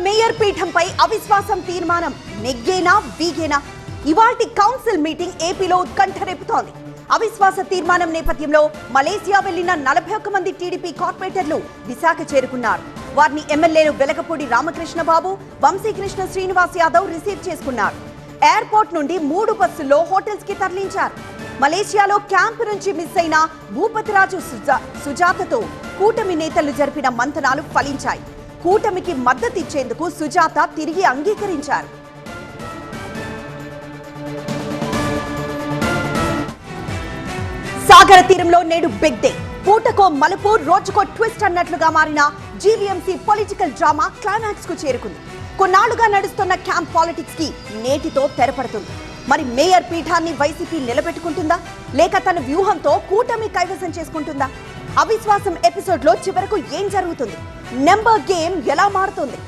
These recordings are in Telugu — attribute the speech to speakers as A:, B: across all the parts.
A: మేయర్ పీఠంపై అవిశ్వాసం తీర్మానం నెగ్గేనా వీగేనా? ఇవాల్టి కౌన్సిల్ మీటింగ్ ఏపీలో ఉత్కంఠ రేపుతోంది. అవిశ్వాస తీర్మానం నేపథ్యంలో మలేసియా వెళ్లిన 41 మంది టీడీపీ కార్పొరేటర్లు విశాఖ చేరుకున్నారు. వారిని ఎమ్మెల్యేలు వెలగపూడి రామకృష్ణ బాబు, వంశీకృష్ణ శ్రీనివాస్ యాదవ్ రిసీవ్ చేసుకున్నారు. ఎయిర్పోర్ట్ నుండి 3 బస్సుల్లో హోటల్స్ కి తరలించారు. మలేషియాలో క్యాంపు నుంచి మిస్ అయిన భూపతిరాజు సుజాతతో కూటమి నేతలు జరిపిన మంతనాలు ఫలించాయి. కూటమికి మద్దతిచ్చేందుకు సుజాత తిరిగి అంగీకరించారు. సాగర తీరంలో నేడు బిగ్ డే. పూటకో మలుపు, రోజుకో ట్విస్ట్ అన్నట్లుగా మారిన జీవీఎంసీ పొలిటికల్ డ్రామా క్లైమాక్స్ కు చేరుకుంది. కొన్నాళ్లుగా నడుస్తున్న క్యాంప్ పాలిటిక్స్ కి నేటితో తెరపడుతుంది. మరి మేయర్ పీఠాన్ని వైసీపీ నిలబెట్టుకుంటుందా, లేక తన వ్యూహంతో కూటమి కైవసం చేసుకుంటుందా? అవిశ్వాసం ఎపిసోడ్ లో చివరకు ఏం జరుగుతుంది? నెంబర్ గేమ్ ఎలా మారుతుంది?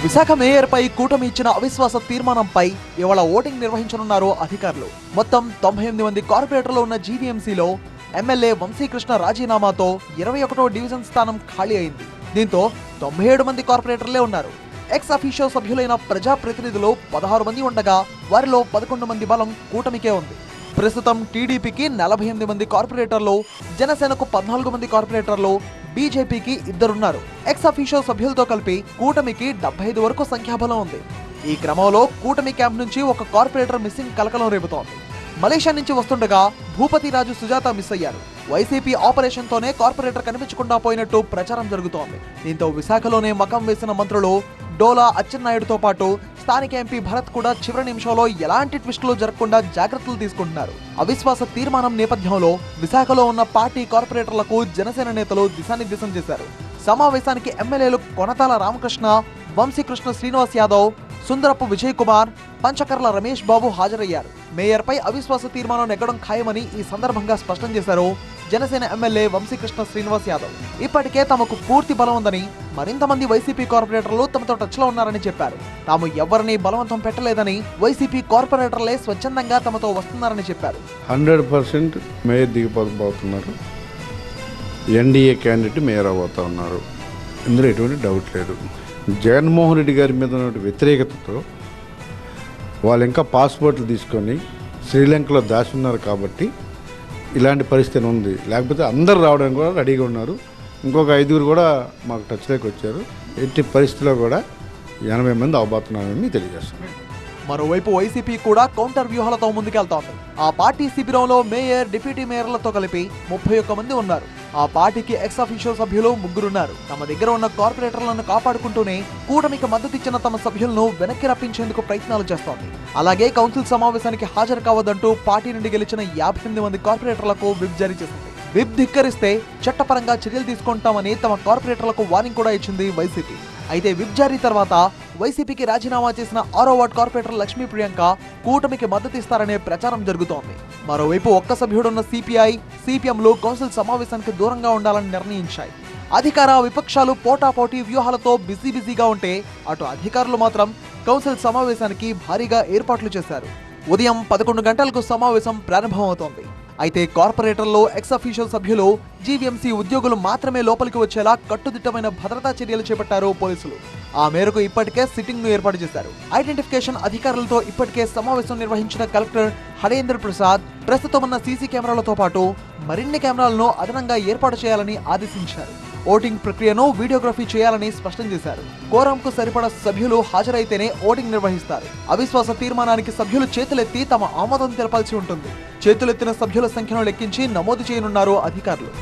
B: విశాఖ మేయర్ పై కూటమి ఇచ్చిన అవిశ్వాస తీర్మానంపై ఇవాళ ఓటింగ్ నిర్వహించనున్నారు అధికారులు. మొత్తం 98 మంది కార్పొరేటర్లు ఉన్న జీవీఎంసీలో ఎమ్మెల్యే వంశీకృష్ణ రాజీనామాతో 21వ డివిజన్ స్థానం ఖాళీ అయింది. దీంతో 97 మంది కార్పొరేటర్లే ఉన్నారు. ఎక్స్ అఫీషియో సభ్యులైన ప్రజాప్రతినిధులు 16 మంది ఉండగా వారిలో 11 మంది బలం కూటమికే ఉంది. ప్రస్తుతం టీడీపీకి 48 మంది కార్పొరేటర్లు, జనసేనకు 14 మంది కార్పొరేటర్లు, బీజేపీకి 2 ఎక్స్ అఫీషియో సభ్యులతో కలిపి కూటమికి 75 వరకు సంఖ్యాబలం ఉంది. ఈ క్రమంలో కూటమి క్యాంప్ నుంచి ఒక కార్పొరేటర్ మిస్సింగ్ కలకలం రేపుతోంది. మలేషియా నుంచి వస్తుండగా భూపతిరాజు సుజాత మిస్ అయ్యారు. వైసీపీ ఆపరేషన్ తోనే కార్పొరేటర్ కనిపించకుండా పోయినట్టు ప్రచారం జరుగుతోంది. దీంతో విశాఖలోనే మకం వేసిన మంత్రులు డోలా అచ్చెన్నాయుడుతో పాటు స్థానిక ఎంపీ భరత్ కూడా చివరి నిమిషంలో ఎలాంటి ట్విస్టులు జరగకుండా జాగ్రత్తలు తీసుకుంటున్నారు. అవిశ్వాస తీర్మానం నేపథ్యంలో విశాఖలో ఉన్న పార్టీ కార్పొరేటర్లకు జనసేన నేతలు దిశానిర్దేశం చేశారు. సమావేశానికి ఎమ్మెల్యేలు కొనతాల రామకృష్ణ, వంశీకృష్ణ శ్రీనివాస్ యాదవ్, సుందరపు విజయ్ కుమార్, పంచకర్ల రమేష్ బాబు హాజరయ్యారు. మేయర్ పై అవిశ్వాస తీర్మానం నెగ్గడం ఖాయమని ఈ సందర్భంగా స్పష్టం చేశారు జనసేన ఎమ్మెల్యే వంశీకృష్ణ శ్రీనివాస్ యాదవ్. ఇప్పటికే తమకు పూర్తి బలం ఉందని, మరింత మంది వైసీపీ కార్పొరేటర్లు తమతో టచ్ లో ఉన్నారని చెప్పారు. తాము ఎవరిని బలవంతం పెట్టలేదని, వైసీపీ కార్పొరేటర్లే స్వచ్ఛందంగా తమతో వస్తున్నారని చెప్పారు.
C: 100% మేయర్ దిగిపోతున్నారు. ఎన్డీఏ క్యాండిడేట్ మేయర్ అవబోతా ఉన్నారు. ఇందులో ఎటువంటి డౌట్ లేదు. జగన్మోహన్ రెడ్డి గారి మీద ఉన్న వ్యతిరేకతతో వాళ్ళు ఇంకా పాస్పోర్ట్లు తీసుకొని శ్రీలంకలో దాచి ఉన్నారు కాబట్టి ఇలాంటి పరిస్థితి ఉంది. లేకపోతే అందరు రావడానికి కూడా రెడీగా ఉన్నారు. ఇంకొక 5 కూడా మాకు టచ్లోకి వచ్చారు. ఎట్టి పరిస్థితిలో కూడా 80 మంది అవబోతున్నారని తెలియజేస్తున్నారు.
B: మరోవైపు వైసీపీ కూడా కౌంటర్ వ్యూహాలతో ముందుకెళ్తోంది. ఆ పార్టీ శిబిరంలో మేయర్, డిప్యూటీ మేయర్లతో కలిపి 31 మంది ఉన్నారు. ఆ పార్టీకి ఎక్స్ అఫీషియో సభ్యులు 3 ఉన్నారు. తమ దగ్గర ఉన్న కార్పొరేటర్లను కాపాడుకుంటూనే కూటమికి మద్దతిచ్చిన తమ సభ్యులను వెనక్కి రప్పించేందుకు ప్రయత్నాలు చేస్తోంది. అలాగే కౌన్సిల్ సమావేశానికి హాజరు కావద్దంటూ పార్టీ నుండి గెలిచిన 58 మంది కార్పొరేటర్లకు విప్ జారీ చేసింది. విప్ ధిక్కరిస్తే చట్టపరంగా చర్యలు తీసుకుంటామని తమ కార్పొరేటర్లకు వార్నింగ్ కూడా ఇచ్చింది వైసీపీ. అయితే విప్ జారీ తర్వాత వైసీపీకి రాజీనామా చేసిన 6వ వార్డు కార్పొరేటర్ లక్ష్మీ ప్రియాంక కూటమికి మద్దతిస్తారనే ప్రచారం జరుగుతోంది. మరోవైపు ఒక్క సభ్యుడున్న సిపిఐ, సిపిఎంలు కౌన్సిల్ సమావేశానికి దూరంగా ఉండాలని నిర్ణయించాయి. అధికార విపక్షాలు పోటాపోటీ వ్యూహాలతో బిజీగా ఉంటే, అటు అధికారులు మాత్రం కౌన్సిల్ సమావేశానికి భారీగా ఏర్పాట్లు చేశారు. ఉదయం 11 గంటలకు సమావేశం ప్రారంభమవుతోంది. అయితే కార్పొరేటర్లు, ఎక్స్ అఫీషియల్ సభ్యులు, జీవీఎంసీ ఉద్యోగులు మాత్రమే లోపలికి వచ్చేలా కట్టుదిట్టమైన భద్రతా చర్యలు చేపట్టారు పోలీసులు. ఆ మేరకు ఇప్పటికే సిట్టింగ్ ను ఏర్పాటు చేశారు. ఐడెంటిఫికేషన్ అధికారులతో ఇప్పటికే సమావేశం నిర్వహించిన కలెక్టర్ హరేంద్ర ప్రసాద్ ప్రస్తుతం ఉన్న సీసీ కెమెరాలతో పాటు మరిన్ని కెమెరాలను అదనంగా ఏర్పాటు చేయాలని ఆదేశించారు. ఓటింగ్ ప్రక్రియను వీడియోగ్రఫీ చేయాలని స్పష్టం చేశారు. కోరంకు సరిపడా సభ్యులు హాజరైతేనే ఓటింగ్ నిర్వహిస్తారు. అవిశ్వాస తీర్మానానికి సభ్యులు చేతులెత్తి తమ ఆమోదం తెలపాల్సి ఉంటుంది. చేతులెత్తిన సభ్యుల సంఖ్యను లెక్కించి నమోదు చేయనున్నారు అధికారులు.